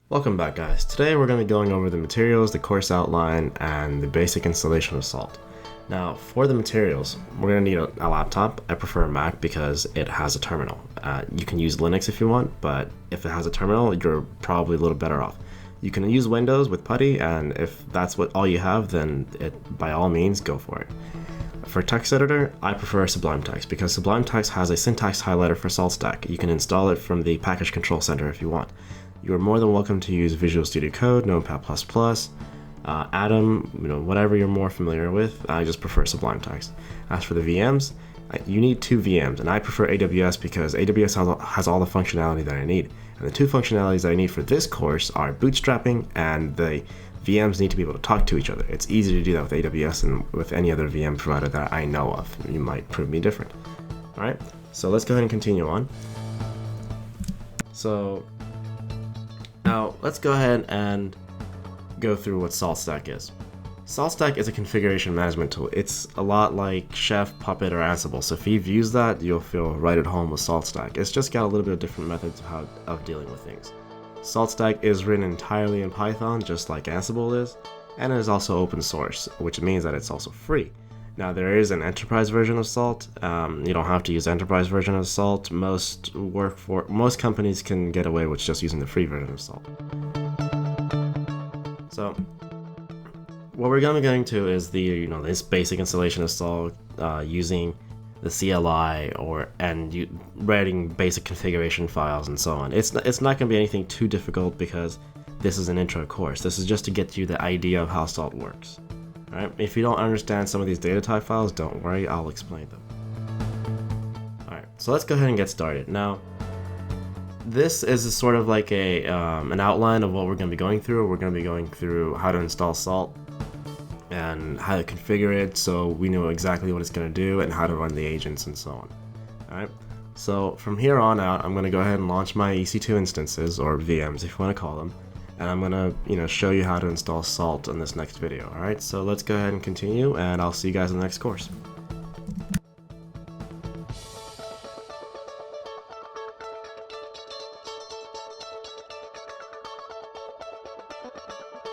Welcome back, guys. Today we're going to be going over the materials, the course outline, and the basic installation of Salt. Now, for the materials, we're going to need a laptop. I prefer a Mac because it has a terminal. You can use Linux if you want, but if it has a terminal, you're probably a little better off. You can use Windows with PuTTY, and if that's all you have, then by all means, go for it. For text editor, I prefer Sublime Text because Sublime Text has a syntax highlighter for SaltStack. You can install it from the package control center if you want. You are more than welcome to use Visual Studio Code, Notepad++, Atom, whatever you're more familiar with. I just prefer Sublime Text. As for the VMs, you need two VMs, and I prefer AWS because AWS has all the functionality that I need. And the two functionalities that I need for this course are bootstrapping, and the VMs need to be able to talk to each other. It's easy to do that with AWS and with any other VM provider that I know of. You might prove me different. All right, so let's go ahead and continue on. So now let's go ahead and go through what SaltStack is. SaltStack is a configuration management tool. It's a lot like Chef, Puppet, or Ansible. So if you've used that, you'll feel right at home with SaltStack. It's just got a little bit of different methods of dealing with things. SaltStack is written entirely in Python, just like Ansible is, and it is also open source, which means that it's also free. Now, there is an enterprise version of Salt. You don't have to use the enterprise version of Salt. Most companies can get away with just using the free version of Salt. So, what we're going to be going to is this basic installation of Salt using the CLI writing basic configuration files and so on. It's not going to be anything too difficult because this is an intro course. This is just to get you the idea of how Salt works. Alright, if you don't understand some of these data type files, don't worry, I'll explain them. Alright, so let's go ahead and get started. Now, this is sort of like an outline of what we're going to be going through. We're going to be going through how to install Salt and how to configure it so we know exactly what it's going to do and how to run the agents and so on. Alright, so from here on out, I'm going to go ahead and launch my EC2 instances, or VMs if you want to call them. And I'm gonna show you how to install Salt in this next video. Alright, so let's go ahead and continue, and I'll see you guys in the next course.